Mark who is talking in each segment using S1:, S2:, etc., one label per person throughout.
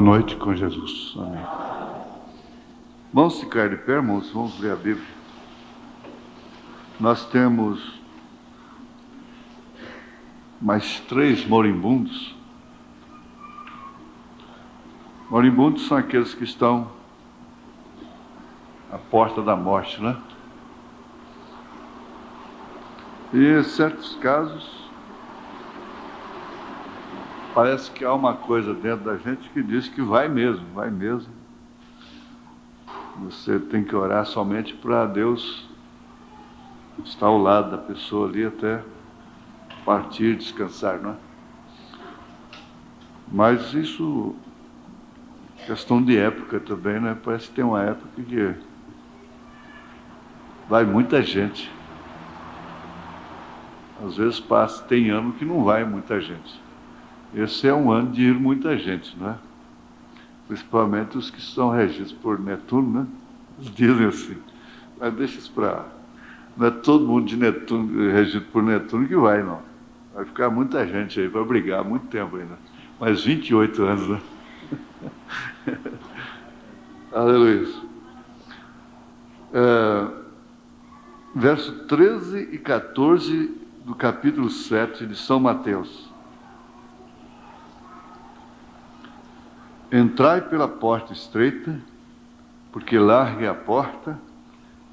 S1: noite com Jesus. Amém. Vamos ficar de pé, irmãos, vamos ler a Bíblia. Nós temos mais 3 moribundos. Moribundos são aqueles que estão à porta da morte, né? E em certos casos, parece que há uma coisa dentro da gente que diz que vai mesmo, vai mesmo. Você tem que orar somente para Deus estar ao lado da pessoa ali até partir, descansar, não é? Mas isso, questão de época também, né? Parece que tem uma época que vai muita gente. Às vezes passa, tem ano que não vai muita gente. Esse é um ano de ir muita gente, não é? Principalmente os que são regidos por Netuno, né? Eles dizem assim, mas deixa isso para lá. Não é todo mundo de Netuno, regido por Netuno que vai, não. Vai ficar muita gente aí, vai brigar muito tempo ainda. Mais 28 anos, né? Aleluia. Verso 13 e 14 do capítulo 7 de São Mateus. Entrai pela porta estreita, porque larga é a porta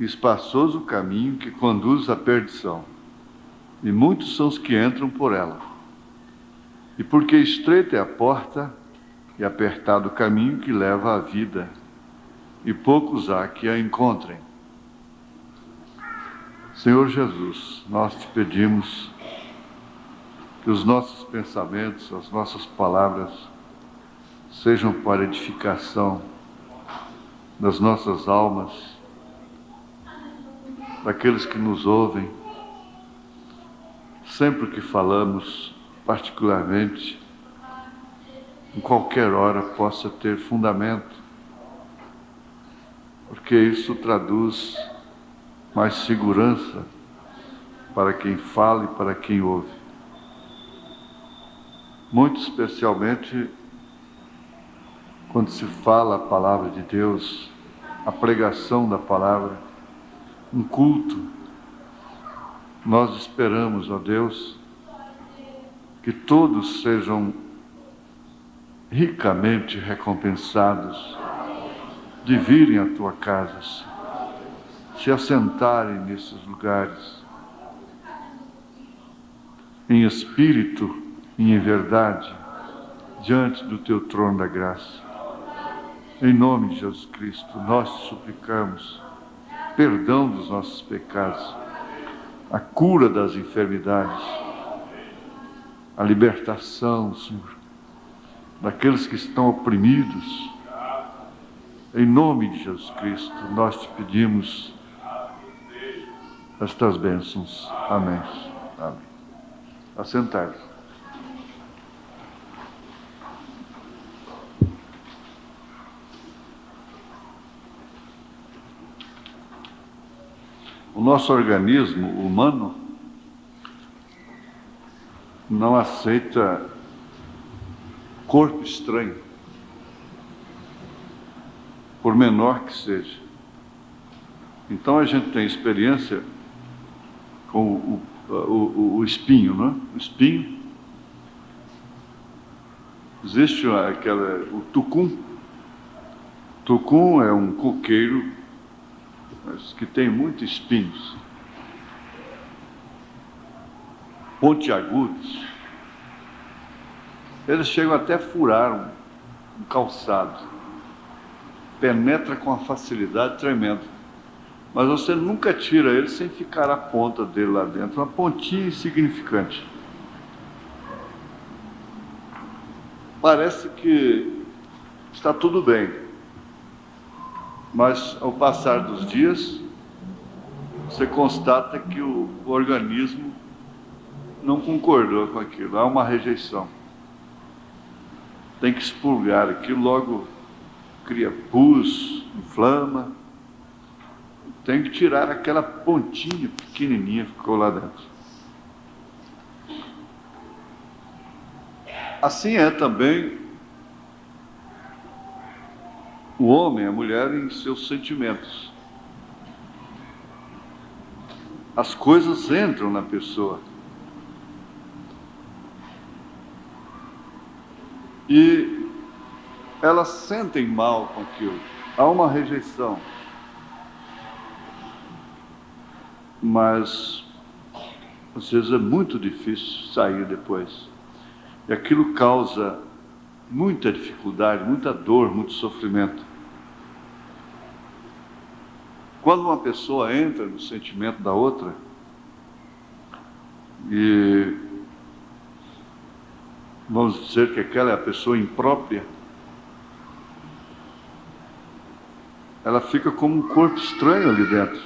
S1: e espaçoso o caminho que conduz à perdição, e muitos são os que entram por ela. E porque estreita é a porta e apertado o caminho que leva à vida, e poucos há que a encontrem. Senhor Jesus, nós te pedimos que os nossos pensamentos, as nossas palavras sejam para edificação das nossas almas, daqueles que nos ouvem, sempre que falamos, particularmente, em qualquer hora possa ter fundamento, porque isso traduz mais segurança para quem fala e para quem ouve. Muito especialmente quando se fala a palavra de Deus, a pregação da palavra, um culto, nós esperamos, ó Deus, que todos sejam ricamente recompensados de virem à tua casa, se assentarem nesses lugares, em espírito e em verdade, diante do teu trono da graça. Em nome de Jesus Cristo, nós te suplicamos perdão dos nossos pecados, a cura das enfermidades, a libertação, Senhor, daqueles que estão oprimidos. Em nome de Jesus Cristo, nós te pedimos estas bênçãos. Amém. Amém. Assentai-vos. O nosso organismo humano não aceita corpo estranho, por menor que seja. Então a gente tem experiência com o espinho, não é? O espinho. Existe o tucum. Tucum é um coqueiro, mas que tem muitos espinhos, pontiagudos. Eles chegam até a furar um calçado, penetra com uma facilidade tremenda, mas você nunca tira ele sem ficar a ponta dele lá dentro, uma pontinha insignificante. Parece que está tudo bem, mas ao passar dos dias, você constata que o organismo não concordou com aquilo, há uma rejeição. Tem que expurgar aquilo, logo cria pus, inflama. Tem que tirar aquela pontinha pequenininha que ficou lá dentro. Assim é também o homem, a mulher em seus sentimentos. As coisas entram na pessoa. E elas sentem mal com aquilo. Há uma rejeição. Mas, às vezes, é muito difícil sair depois. E aquilo causa muita dificuldade, muita dor, muito sofrimento. Quando uma pessoa entra no sentimento da outra, e vamos dizer que aquela é a pessoa imprópria, ela fica como um corpo estranho ali dentro,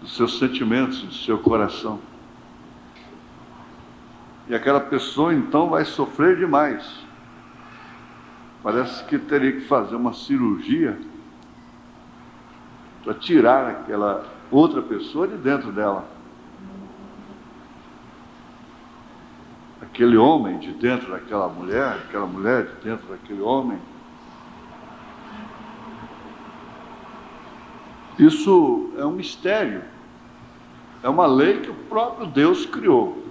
S1: dos seus sentimentos, do seu coração. E aquela pessoa então vai sofrer demais. Parece que teria que fazer uma cirurgia para tirar aquela outra pessoa de dentro dela. Aquele homem de dentro daquela mulher, aquela mulher de dentro daquele homem. Isso é um mistério. É uma lei que o próprio Deus criou.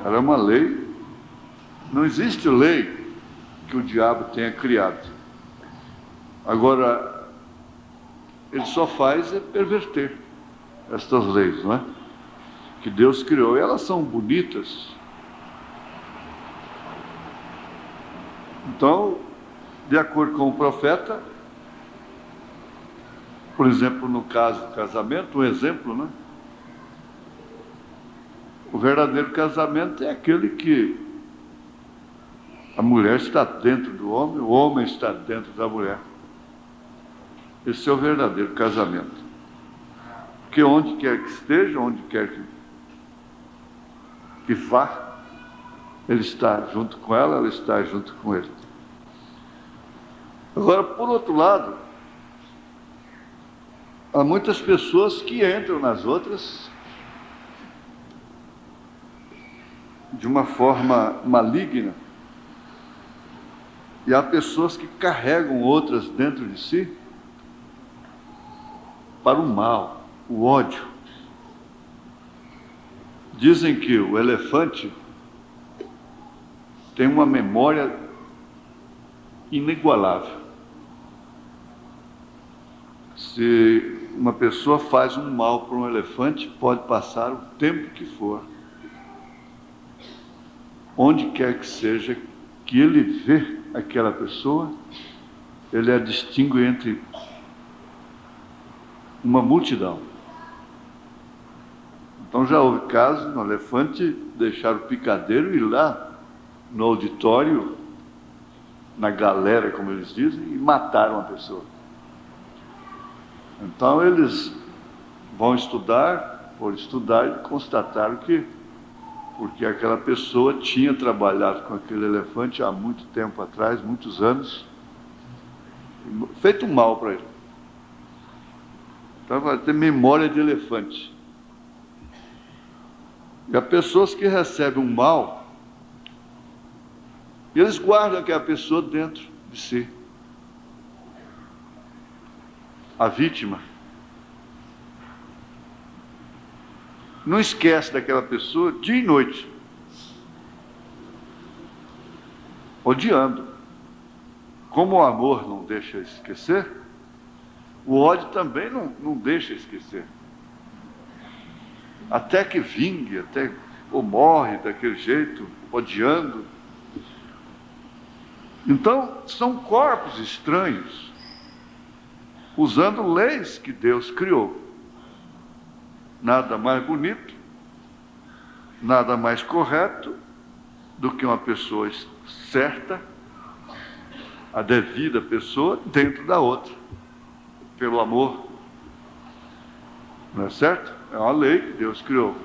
S1: Ela é uma lei. Não existe lei que o diabo tenha criado. Agora, ele só faz é perverter estas leis, não é? Que Deus criou. E elas são bonitas. Então, de acordo com o profeta, por exemplo, no caso do casamento, um exemplo, né? O verdadeiro casamento é aquele que a mulher está dentro do homem, o homem está dentro da mulher. Esse é o verdadeiro casamento. Porque onde quer que esteja, onde quer que vá, ele está junto com ela está junto com ele. Agora, por outro lado, há muitas pessoas que entram nas outras de uma forma maligna. E há pessoas que carregam outras dentro de si para o mal, o ódio. Dizem que o elefante tem uma memória inigualável. Se uma pessoa faz um mal para um elefante, pode passar o tempo que for, onde quer que seja, que ele vê aquela pessoa, ele a distingue entre uma multidão. Então já houve casos no elefante deixar o picadeiro e ir lá no auditório, na galera, como eles dizem, e mataram a pessoa. Então eles vão estudar, por estudar, e constataram que porque aquela pessoa tinha trabalhado com aquele elefante há muito tempo atrás, muitos anos, feito um mal para ele. Então vai ter memória de elefante. E há pessoas que recebem um mal, e eles guardam aquela pessoa dentro de si. A vítima não esquece daquela pessoa dia e noite, odiando. Como o amor não deixa esquecer, o ódio também não deixa esquecer. Até que vingue, ou morre daquele jeito, odiando. Então, são corpos estranhos, usando leis que Deus criou. Nada mais bonito, nada mais correto do que uma pessoa certa, a devida pessoa, dentro da outra, pelo amor. Não é certo? É uma lei que Deus criou.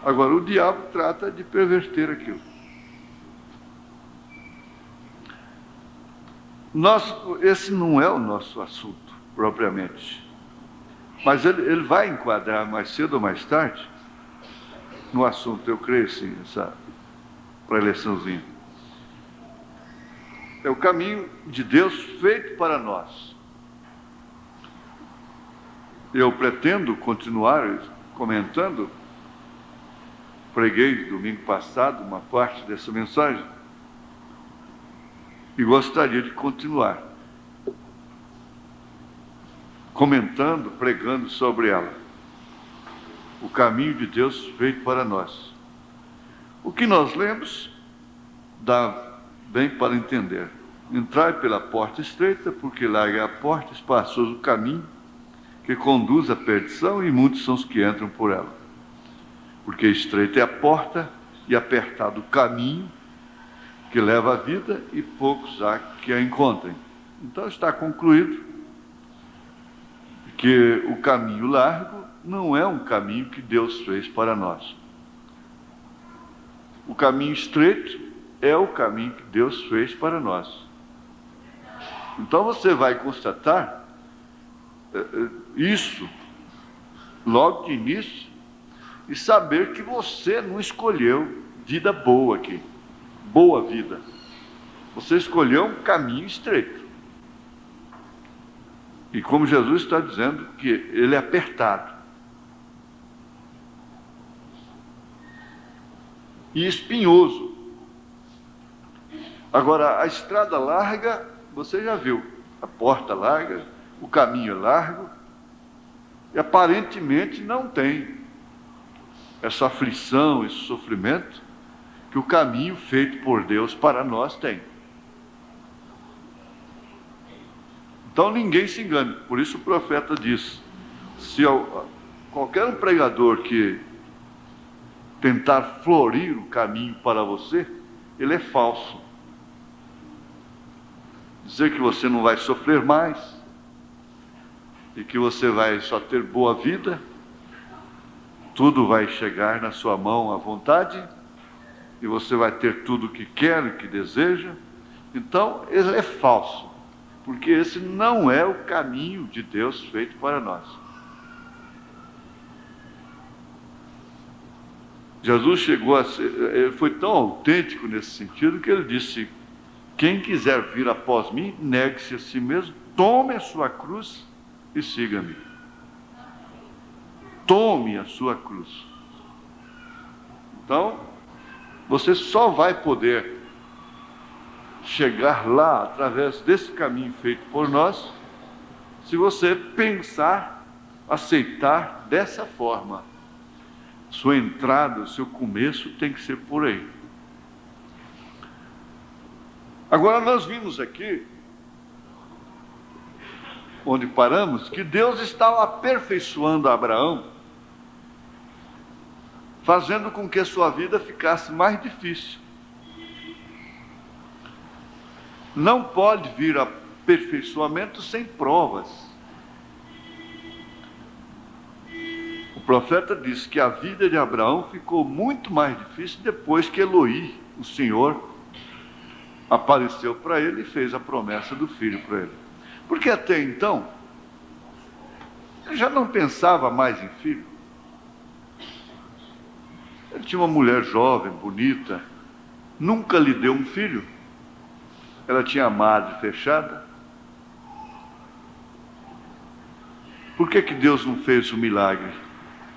S1: Agora, o diabo trata de perverter aquilo. Esse não é o nosso assunto, propriamente. Mas ele vai enquadrar mais cedo ou mais tarde no assunto, eu creio sim, essa preleçãozinha. É o caminho de Deus feito para nós. Eu pretendo continuar comentando. Preguei domingo passado uma parte dessa mensagem e gostaria de continuar comentando, pregando sobre ela. O caminho de Deus feito para nós. O que nós lemos dá bem para entender. Entrai pela porta estreita, porque larga é a porta, espaçoso o caminho que conduz à perdição, e muitos são os que entram por ela. Porque estreita é a porta e apertado o caminho que leva à vida, e poucos há que a encontrem. Então está concluído que o caminho largo não é um caminho que Deus fez para nós. O caminho estreito é o caminho que Deus fez para nós. Então você vai constatar isso logo de início e saber que você não escolheu vida boa aqui, boa vida. Você escolheu um caminho estreito. E como Jesus está dizendo que ele é apertado e espinhoso. Agora, a estrada larga, você já viu, a porta larga, o caminho é largo, e aparentemente não tem essa aflição, esse sofrimento que o caminho feito por Deus para nós tem. Então ninguém se engane. Por isso o profeta diz: se qualquer um pregador que tentar florir o caminho para você, ele é falso. Dizer que você não vai sofrer mais e que você vai só ter boa vida, tudo vai chegar na sua mão à vontade e você vai ter tudo o que quer e que deseja. Então ele é falso, porque esse não é o caminho de Deus feito para nós. Jesus chegou a ser, ele foi tão autêntico nesse sentido que ele disse: quem quiser vir após mim, negue-se a si mesmo, tome a sua cruz e siga-me. Tome a sua cruz. Então, você só vai poder chegar lá através desse caminho feito por nós, se você pensar, aceitar dessa forma. Sua entrada, o seu começo tem que ser por aí. Agora nós vimos aqui, onde paramos, que Deus estava aperfeiçoando Abraão, fazendo com que a sua vida ficasse mais difícil. Não pode vir aperfeiçoamento sem provas. O profeta diz que a vida de Abraão ficou muito mais difícil depois que Eloí, o Senhor, apareceu para ele e fez a promessa do filho para ele. Porque até então, ele já não pensava mais em filho. Ele tinha uma mulher jovem, bonita, nunca lhe deu um filho. Ela tinha a madre fechada. Por que Deus não fez o milagre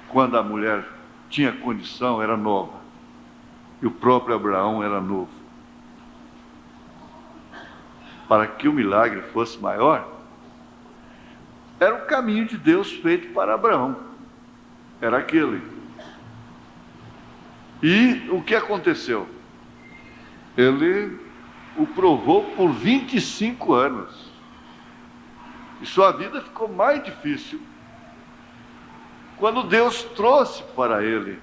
S1: quando a mulher tinha condição, era nova, e o próprio Abraão era novo? Para que o milagre fosse maior, era o caminho de Deus feito para Abraão. Era aquele. E o que aconteceu? Ele o provou por 25 anos. E sua vida ficou mais difícil quando Deus trouxe para ele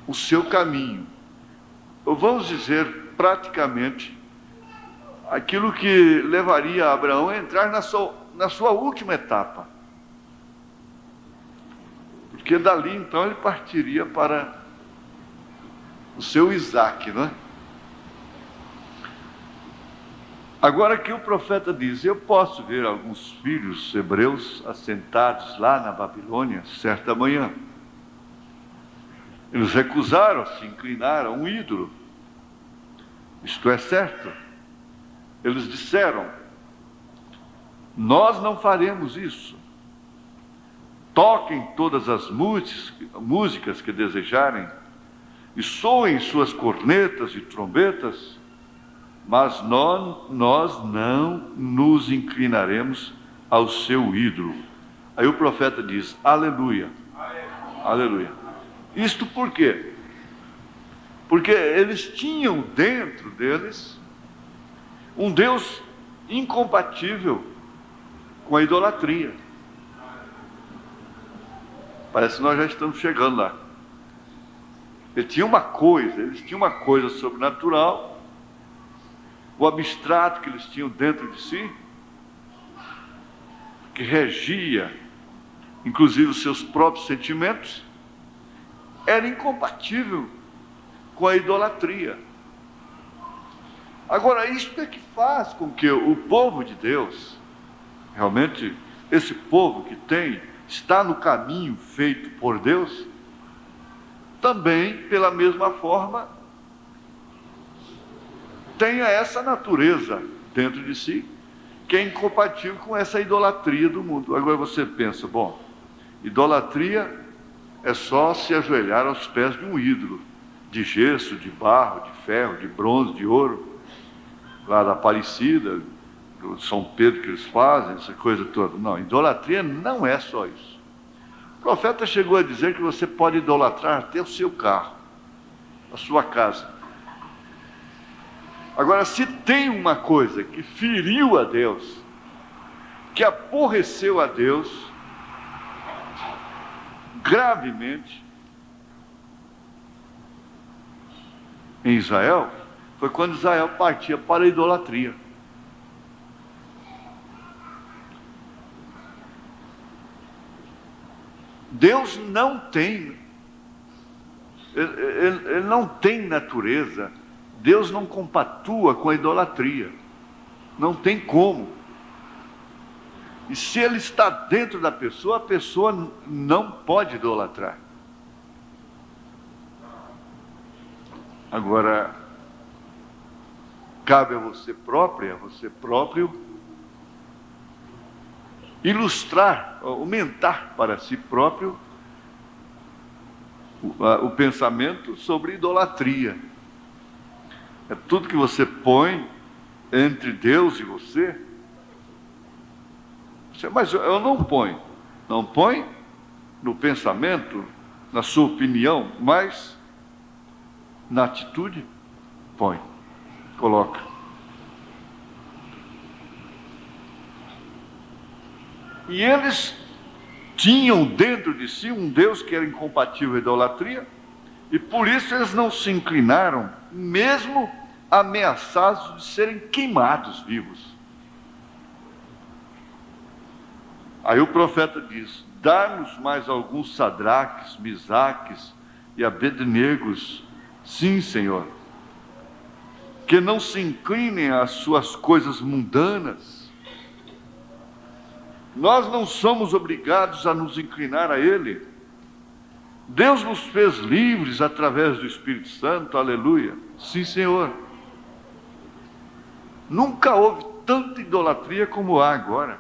S1: o seu caminho. Ou vamos dizer, praticamente, aquilo que levaria Abraão a entrar na sua última etapa. Porque dali então ele partiria para o seu Isaque, não é? Agora que o profeta diz: eu posso ver alguns filhos hebreus assentados lá na Babilônia certa manhã. Eles recusaram, se inclinaram a um ídolo. Isto é certo. Eles disseram: nós não faremos isso. Toquem todas as músicas que desejarem, e soem suas cornetas e trombetas, mas nós não nos inclinaremos ao seu ídolo. Aí o profeta diz: aleluia, aleluia. Isto por quê? Porque eles tinham dentro deles um Deus incompatível com a idolatria. Parece que nós já estamos chegando lá. Eles tinham uma coisa sobrenatural, o abstrato que eles tinham dentro de si, que regia, inclusive, os seus próprios sentimentos, era incompatível com a idolatria. Agora, isso é que faz com que o povo de Deus, realmente, esse povo que está no caminho feito por Deus, também, pela mesma forma, tenha essa natureza dentro de si, que é incompatível com essa idolatria do mundo. Agora você pensa, bom, idolatria é só se ajoelhar aos pés de um ídolo, de gesso, de barro, de ferro, de bronze, de ouro, lá da Aparecida, do São Pedro que eles fazem, essa coisa toda. Não, idolatria não é só isso. O profeta chegou a dizer que você pode idolatrar até o seu carro, a sua casa. Agora, se tem uma coisa que feriu a Deus, que aborreceu a Deus gravemente em Israel, foi quando Israel partia para a idolatria. Deus não tem, ele não tem natureza, Deus não compatua com a idolatria, não tem como. E se ele está dentro da pessoa, a pessoa não pode idolatrar. Agora, cabe a você próprio, ilustrar, aumentar para si próprio o pensamento sobre idolatria. É tudo que você põe entre Deus e você. Mas eu não ponho. Não põe no pensamento, na sua opinião, mas na atitude, põe, coloca. E eles tinham dentro de si um Deus que era incompatível à idolatria, e por isso eles não se inclinaram, mesmo ameaçados de serem queimados vivos. Aí o profeta diz: dá-nos mais alguns Sadraques, Misaques e Abednegos, sim, Senhor, que não se inclinem às suas coisas mundanas. Nós não somos obrigados a nos inclinar a Ele. Deus nos fez livres através do Espírito Santo, aleluia. Sim, Senhor. Nunca houve tanta idolatria como há agora.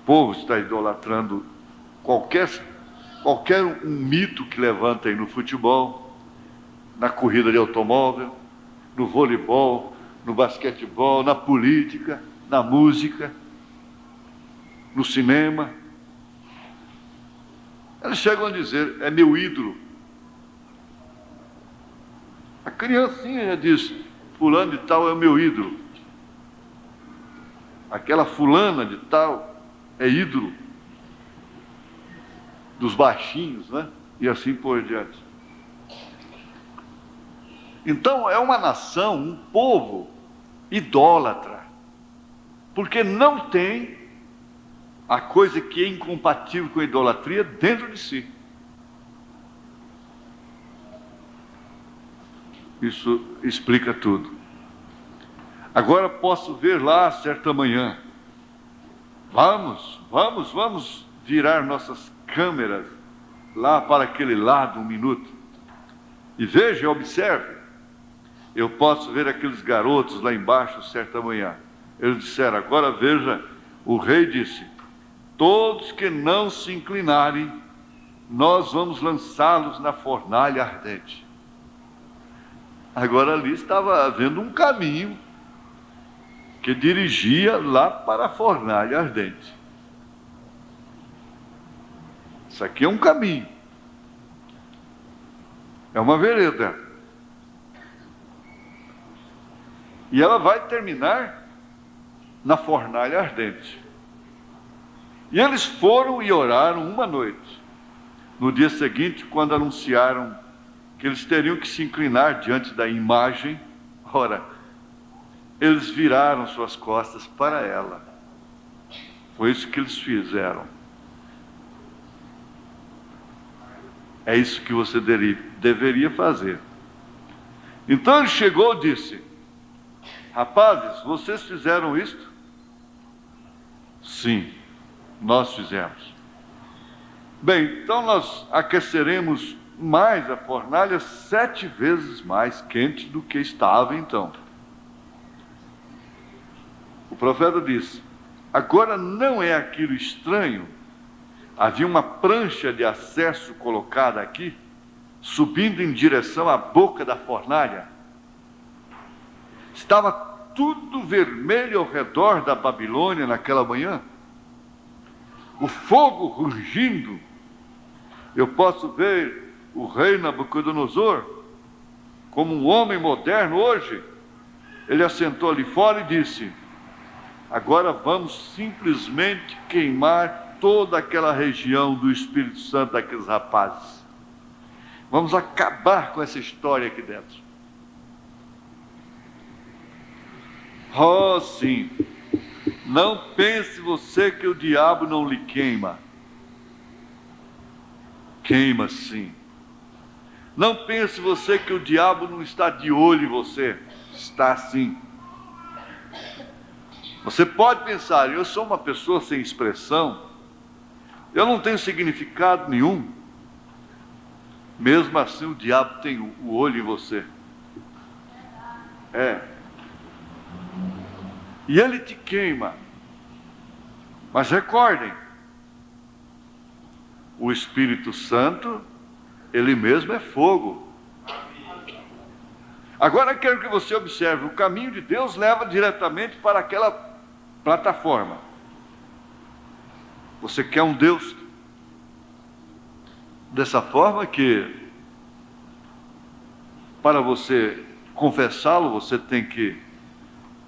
S1: O povo está idolatrando qualquer um mito que levanta aí no futebol, na corrida de automóvel, no voleibol, no basquetebol, na política, na música, no cinema. Eles chegam a dizer: é meu ídolo. A criancinha já diz: fulano de tal é o meu ídolo. Aquela fulana de tal é ídolo dos baixinhos, né? E assim por diante. Então é uma nação, um povo idólatra, porque não tem a coisa que é incompatível com a idolatria dentro de si. Isso explica tudo. Agora posso ver lá certa manhã. Vamos virar nossas câmeras lá para aquele lado um minuto. E veja, observe. Eu posso ver aqueles garotos lá embaixo certa manhã. Eles disseram: agora veja, o rei disse: todos que não se inclinarem, nós vamos lançá-los na fornalha ardente. Agora ali estava havendo um caminho que dirigia lá para a fornalha ardente. Isso aqui é um caminho, é uma vereda, e ela vai terminar na fornalha ardente. E eles foram e oraram uma noite. No dia seguinte, quando anunciaram que eles teriam que se inclinar diante da imagem, ora, eles viraram suas costas para ela. Foi isso que eles fizeram. É isso que você deveria fazer. Então ele chegou e disse: rapazes, vocês fizeram isto? Sim, nós fizemos. Bem, então nós aqueceremos mais a fornalha 7 vezes mais quente do que estava então. O profeta disse: agora não é aquilo estranho? Havia uma prancha de acesso colocada aqui, subindo em direção à boca da fornalha. Estava tudo vermelho ao redor da Babilônia naquela manhã. O fogo rugindo. Eu posso ver o rei Nabucodonosor como um homem moderno hoje. Ele assentou ali fora e disse: agora vamos simplesmente queimar toda aquela região do Espírito Santo daqueles rapazes. Vamos acabar com essa história aqui dentro. Oh, sim. Não pense você que o diabo não lhe queima. Queima sim. Não pense você que o diabo não está de olho em você. Está sim. Você pode pensar: eu sou uma pessoa sem expressão, eu não tenho significado nenhum. Mesmo assim o diabo tem o olho em você. E ele te queima. Mas recordem, o Espírito Santo, ele mesmo é fogo. Agora quero que você observe: o caminho de Deus leva diretamente para aquela plataforma. Você quer um Deus dessa forma que, para você confessá-lo, você tem que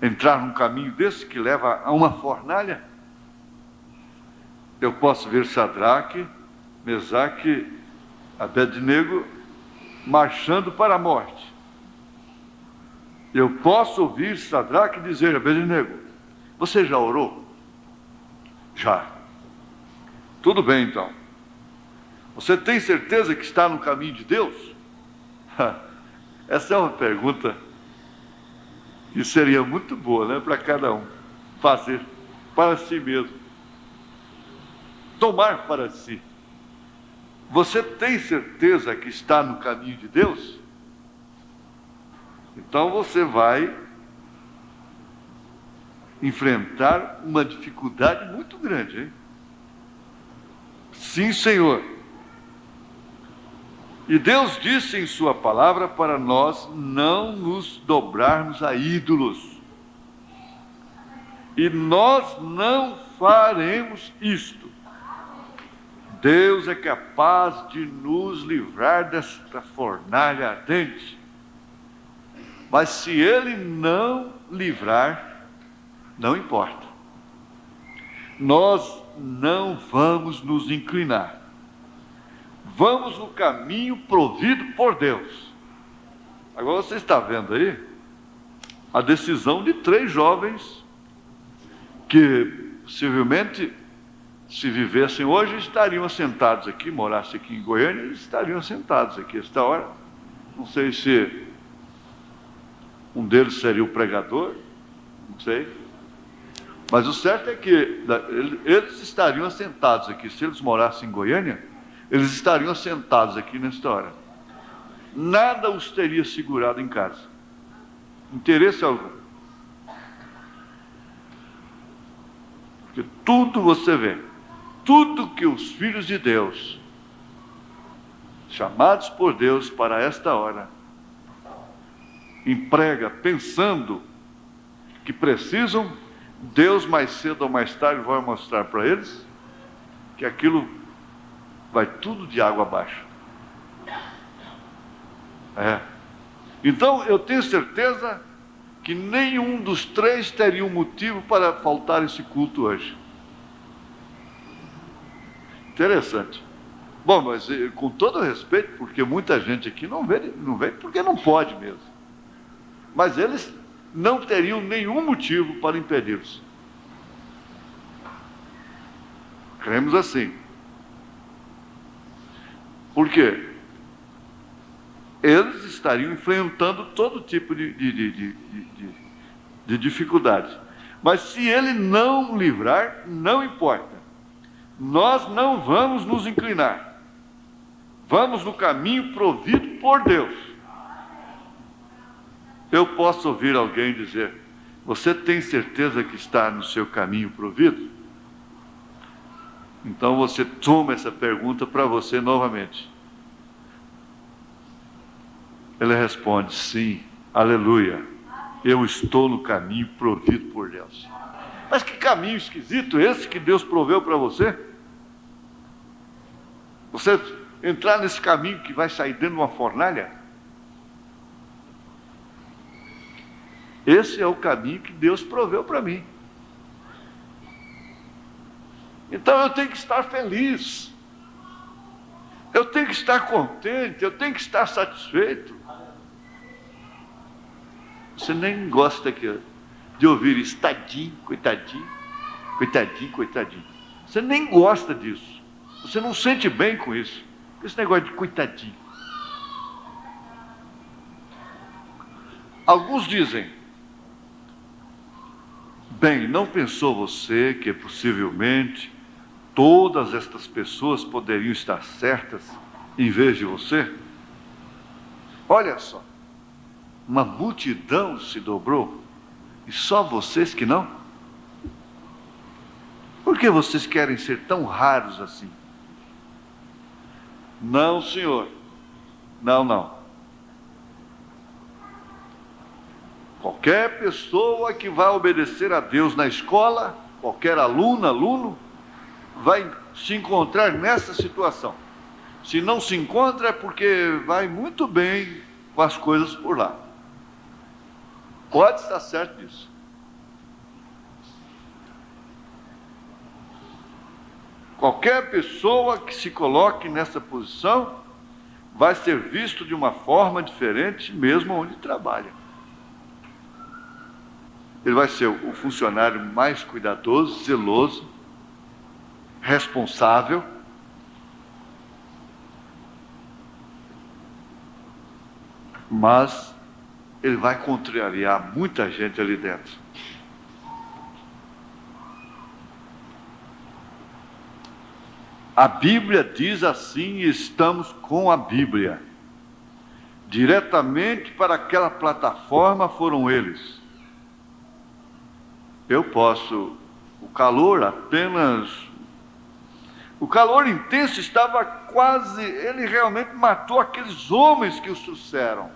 S1: entrar num caminho desse que leva a uma fornalha? Eu posso ver Sadraque, Mesaque, Abednego marchando para a morte. Eu posso ouvir Sadraque dizer: Abednego, você já orou? Já. Tudo bem então. Você tem certeza que está no caminho de Deus? Essa é uma pergunta que seria muito boa, né, para cada um fazer para si mesmo. Tomar para si. Você tem certeza que está no caminho de Deus? Então você vai enfrentar uma dificuldade muito grande, hein? Sim, Senhor. E Deus disse em sua palavra para nós não nos dobrarmos a ídolos. E nós não faremos isto. Deus é capaz de nos livrar desta fornalha ardente. Mas se Ele não livrar, não importa. Nós não vamos nos inclinar. Vamos no caminho provido por Deus. Agora você está vendo aí a decisão de 3 jovens que possivelmente, se vivessem hoje, estariam assentados aqui, morassem aqui em Goiânia, eles estariam assentados aqui esta hora. Não sei se um deles seria o pregador, não sei. Mas o certo é que eles estariam assentados aqui. Se eles morassem em Goiânia, eles estariam assentados aqui nesta hora. Nada os teria segurado em casa. Interesse algum. Porque tudo você vê, tudo que os filhos de Deus, chamados por Deus para esta hora, emprega pensando que precisam, Deus mais cedo ou mais tarde vai mostrar para eles que aquilo vai tudo de água abaixo. Então eu tenho certeza que nenhum dos três teria um motivo para faltar esse culto hoje. Interessante. Bom, mas com todo respeito, porque muita gente aqui não vem porque não pode mesmo. Mas eles não teriam nenhum motivo para impedi-los. Cremos assim. Por quê? Eles estariam enfrentando todo tipo de dificuldades. Mas se ele não livrar, não importa. Nós não vamos nos inclinar. Vamos no caminho provido por Deus. Eu posso ouvir alguém dizer: você tem certeza que está no seu caminho provido? Então você toma essa pergunta para você novamente. Ele responde: sim, aleluia, eu estou no caminho provido por Deus. Mas que caminho esquisito esse que Deus proveu para você? Você entrar nesse caminho que vai sair dentro de uma fornalha? Esse é o caminho que Deus proveu para mim. Então eu tenho que estar feliz, eu tenho que estar contente, eu tenho que estar satisfeito. Você nem gosta de ouvir isso, tadinho, coitadinho, coitadinho, coitadinho. Você nem gosta disso, você não sente bem com isso, esse negócio de coitadinho. Alguns dizem: bem, não pensou você que possivelmente todas estas pessoas poderiam estar certas em vez de você? Olha só, uma multidão se dobrou e só vocês que não? Por que vocês querem ser tão raros assim? Não, senhor, não. Qualquer pessoa que vai obedecer a Deus na escola, qualquer aluno, vai se encontrar nessa situação. Se não se encontra é porque vai muito bem com as coisas por lá. Pode estar certo disso. Qualquer pessoa que se coloque nessa posição vai ser visto de uma forma diferente, mesmo onde trabalha. Ele vai ser o funcionário mais cuidadoso, zeloso, responsável. Mas ele vai contrariar muita gente ali dentro. A Bíblia diz assim, e estamos com a Bíblia. Diretamente para aquela plataforma foram eles. Eu posso, o calor intenso estava quase, ele realmente matou aqueles homens que os trouxeram.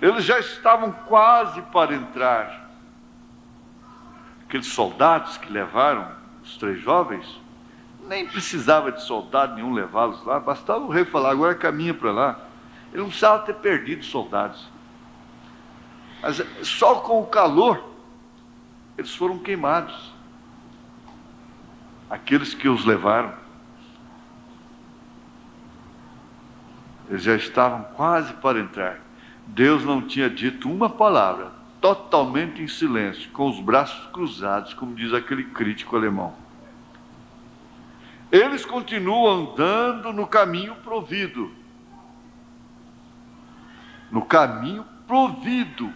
S1: Eles já estavam quase para entrar. Aqueles soldados que levaram os três jovens, nem precisava de soldado nenhum levá-los lá, bastava o rei falar: agora caminha para lá. Ele não precisava ter perdido soldados. Mas só com o calor, eles foram queimados. Aqueles que os levaram. Eles já estavam quase para entrar. Deus não tinha dito uma palavra, totalmente em silêncio, com os braços cruzados, como diz aquele crítico alemão. Eles continuam andando no caminho provido. No caminho provido.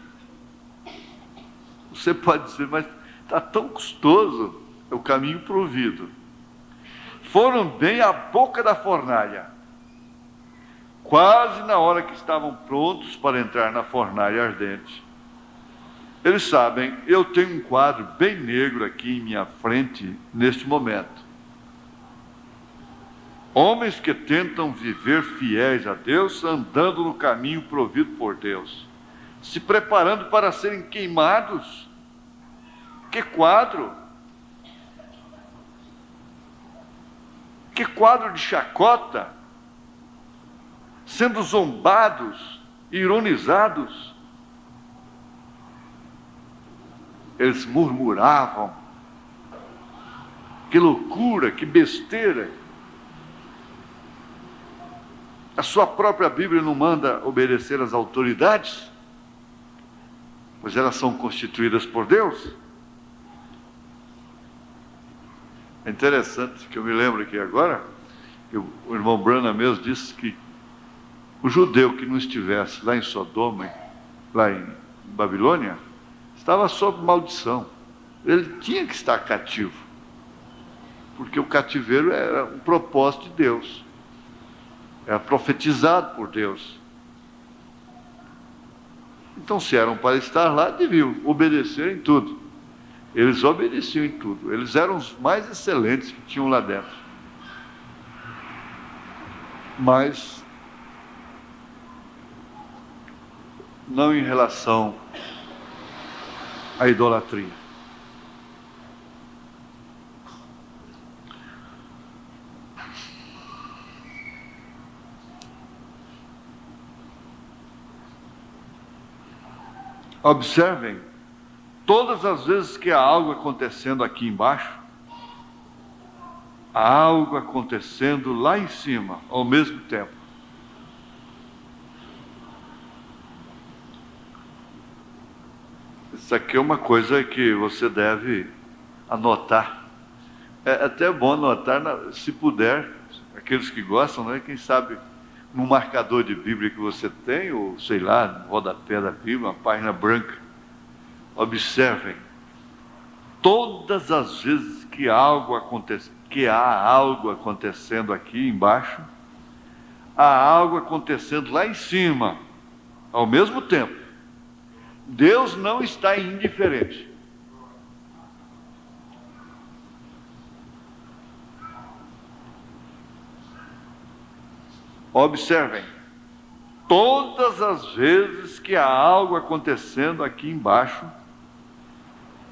S1: Você pode dizer: mas está tão custoso. É o caminho provido. Foram bem à boca da fornalha. quase na hora que estavam prontos para entrar na fornalha ardente, eles sabem, eu tenho um quadro bem negro aqui em minha frente neste momento. Homens que tentam viver fiéis a Deus, andando no caminho provido por Deus, se preparando para serem queimados. Que quadro! Que quadro de chacota! Sendo zombados, ironizados. Eles murmuravam. Que loucura, que besteira! A sua própria Bíblia não manda obedecer às autoridades, pois elas são constituídas por Deus. É interessante que eu me lembro aqui agora, que o irmão Branham mesmo disse que o judeu que não estivesse lá em Sodoma, lá em Babilônia, estava sob maldição. Ele tinha que estar cativo, porque o cativeiro era um propósito de Deus, era profetizado por Deus. Então, se eram para estar lá, deviam obedecer em tudo. Eles obedeciam em tudo. Eles eram os mais excelentes que tinham lá dentro. Mas não em relação à idolatria. Observem, todas as vezes que há algo acontecendo aqui embaixo, há algo acontecendo lá em cima, ao mesmo tempo. Isso aqui é uma coisa que você deve anotar. É até bom anotar, se puder, aqueles que gostam, né? Quem sabe no marcador de Bíblia que você tem, ou sei lá, no rodapé da Bíblia, uma página branca. Observem, todas as vezes que há algo acontecendo aqui embaixo, há algo acontecendo lá em cima, ao mesmo tempo. Deus não está indiferente. Observem, todas as vezes que há algo acontecendo aqui embaixo,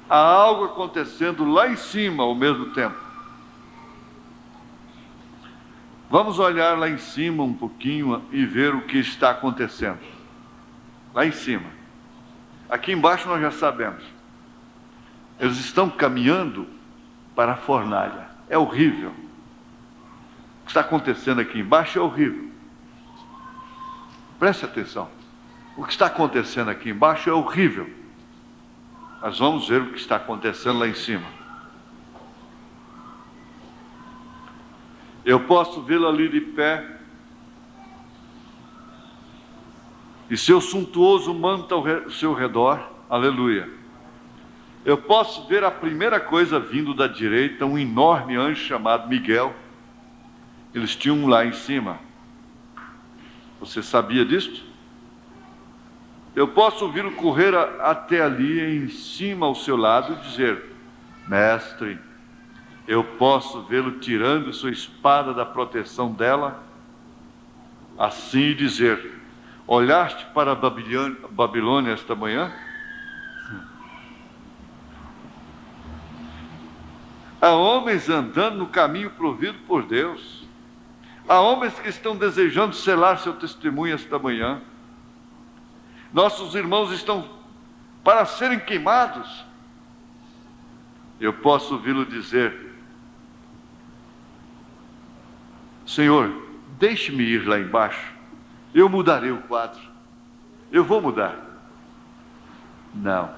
S1: há algo acontecendo lá em cima ao mesmo tempo. Vamos olhar lá em cima um pouquinho e ver o que está acontecendo. Lá em cima. Aqui embaixo nós já sabemos. Eles estão caminhando para a fornalha. É horrível. O que está acontecendo aqui embaixo é horrível. Preste atenção. O que está acontecendo aqui embaixo é horrível. Mas vamos ver o que está acontecendo lá em cima. Eu posso vê-lo ali de pé, e seu suntuoso manto ao seu redor, aleluia. Eu posso ver a primeira coisa vindo da direita, um enorme anjo chamado Miguel. Eles tinham um lá em cima. Você sabia disto? Eu posso ouvi-lo correr até ali, em cima ao seu lado, e dizer: Mestre, eu posso vê-lo tirando sua espada da proteção dela, assim dizer: olhaste para a Babilônia esta manhã? Há homens andando no caminho provido por Deus. Há homens que estão desejando selar seu testemunho esta manhã. Nossos irmãos estão para serem queimados. Eu posso ouvi-lo dizer: Senhor, deixe-me ir lá embaixo. Eu mudarei o quadro. Eu vou mudar. Não.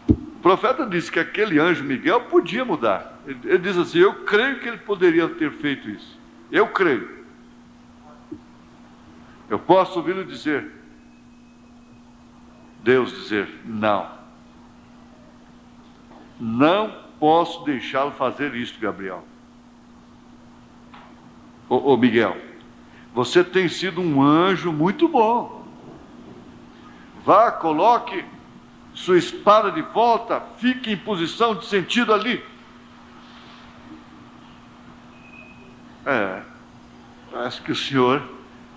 S1: O profeta disse que aquele anjo Miguel podia mudar. Ele diz assim: eu creio que ele poderia ter feito isso. Eu creio. Eu posso ouvi-lo dizer, Deus dizer: não. Não posso deixá-lo fazer isto, Gabriel. Ô Miguel, você tem sido um anjo muito bom. Vá, coloque sua espada de volta, fique em posição de sentido ali. Acho que o Senhor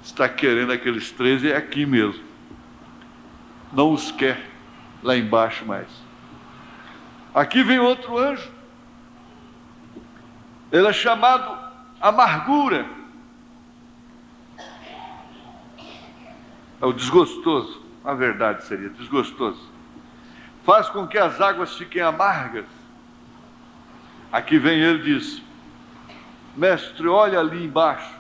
S1: está querendo aqueles 13 aqui mesmo. Não os quer lá embaixo mais. Aqui vem outro anjo. Ele é chamado amargura. É o desgostoso. A verdade seria desgostoso. Faz com que as águas fiquem amargas. Aqui vem ele e diz: mestre, olha ali embaixo.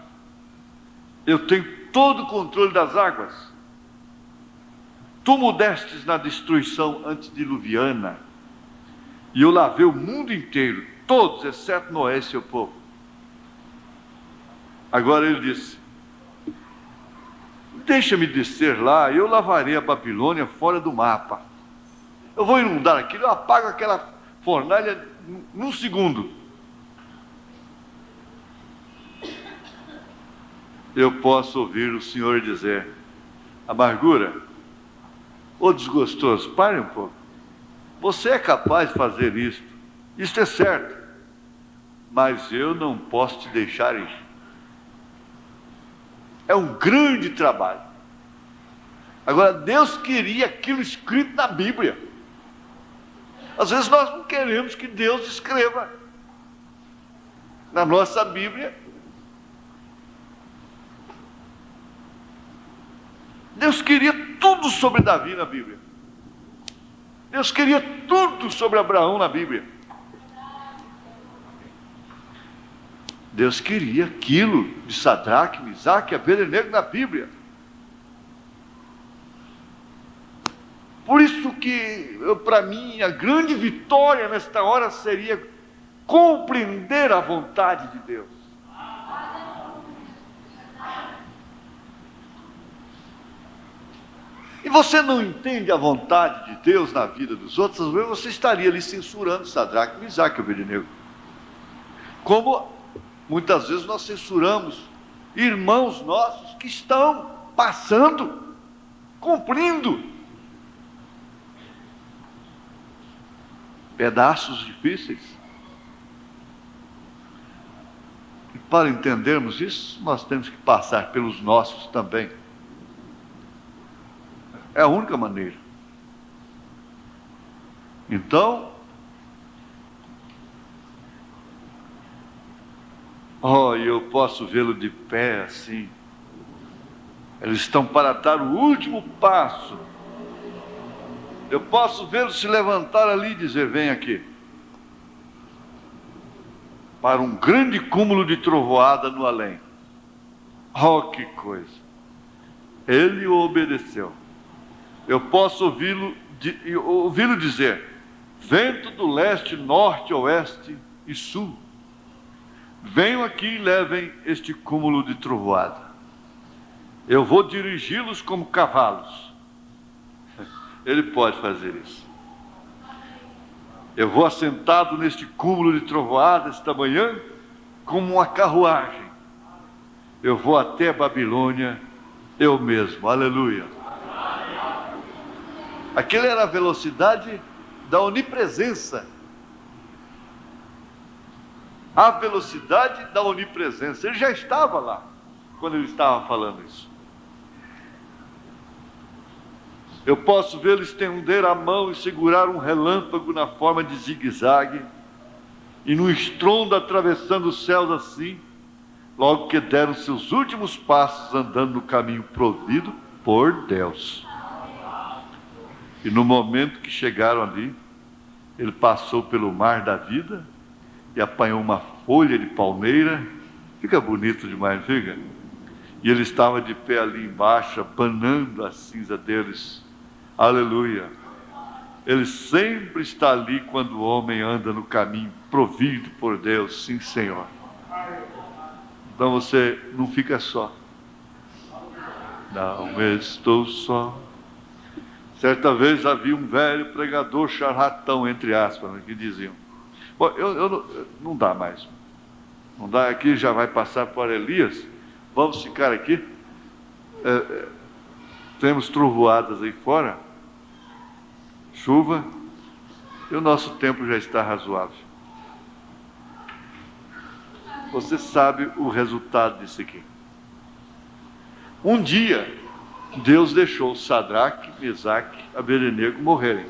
S1: Eu tenho todo o controle das águas. Tu mudestes na destruição antediluviana, e eu lavei o mundo inteiro, todos, exceto Noé e seu povo. Agora ele disse: deixa-me descer lá, eu lavarei a Babilônia fora do mapa. Eu vou inundar aquilo, eu apago aquela fornalha num segundo. Eu posso ouvir o Senhor dizer: amargura, ô desgostoso, pare um pouco. Você é capaz de fazer isto é certo, mas eu não posso te deixar ir. É um grande trabalho. Agora, Deus queria aquilo escrito na Bíblia. Às vezes nós não queremos que Deus escreva na nossa Bíblia. Deus queria tudo sobre Davi na Bíblia. Deus queria tudo sobre Abraão na Bíblia. Deus queria aquilo de Sadraque, Misaque e Abednego na Bíblia. Por isso que, para mim, a grande vitória nesta hora seria compreender a vontade de Deus. E você não entende a vontade de Deus na vida dos outros, às vezes você estaria ali censurando Sadraque, Misaque e Abednego. Como muitas vezes nós censuramos irmãos nossos que estão passando, cumprindo pedaços difíceis. E para entendermos isso, nós temos que passar pelos nossos também. É a única maneira. Então, eu posso vê-lo de pé assim. Eles estão para dar o último passo. Eu posso vê-lo se levantar ali e dizer: vem aqui. Para um grande cúmulo de trovoada no além. Que coisa! Ele o obedeceu. Eu posso ouvi-lo dizer: vento do leste, norte, oeste e sul, venham aqui e levem este cúmulo de trovoada. Eu vou dirigi-los como cavalos. Ele pode fazer isso. Eu vou assentado neste cúmulo de trovoada esta manhã como uma carruagem. Eu vou até a Babilônia eu mesmo. Aleluia. Aquela era a velocidade da onipresença. A velocidade da onipresença. Ele já estava lá quando ele estava falando isso. Eu posso vê-lo estender a mão e segurar um relâmpago na forma de zigue-zague, e no estrondo atravessando os céus assim, logo que deram seus últimos passos andando no caminho provido por Deus. E no momento que chegaram ali, ele passou pelo mar da vida e apanhou uma folha de palmeira. Fica bonito demais, fica? E ele estava de pé ali embaixo, abanando a cinza deles. Aleluia. Ele sempre está ali quando o homem anda no caminho provido por Deus. Sim, Senhor. Então você não fica só. Não estou só. Certa vez havia um velho pregador charlatão, entre aspas, que diziam: bom, não dá mais. Não dá, aqui já vai passar por Elias. Vamos ficar aqui. Temos trovoadas aí fora, chuva, e o nosso tempo já está razoável. Você sabe o resultado disso aqui. Um dia, Deus deixou Sadraque, Mesaque, Abednego morrerem.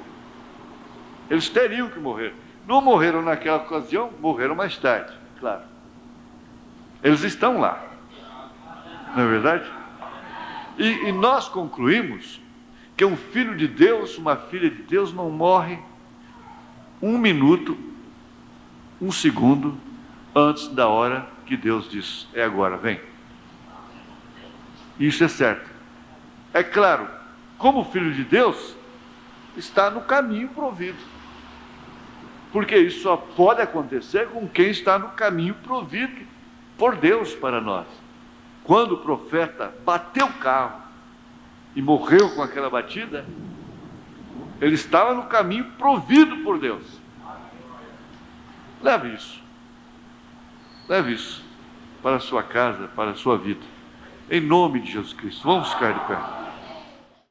S1: Eles teriam que morrer. Não morreram naquela ocasião, morreram mais tarde, claro. Eles estão lá. Não é verdade? E nós concluímos que um filho de Deus, uma filha de Deus, não morre um minuto, um segundo antes da hora que Deus diz: é agora, vem. Isso é certo. É claro, como filho de Deus, está no caminho provido. Porque isso só pode acontecer com quem está no caminho provido por Deus para nós. Quando o profeta bateu o carro e morreu com aquela batida, ele estava no caminho provido por Deus. Leve isso para a sua casa, para a sua vida, em nome de Jesus Cristo. Vamos ficar de pé.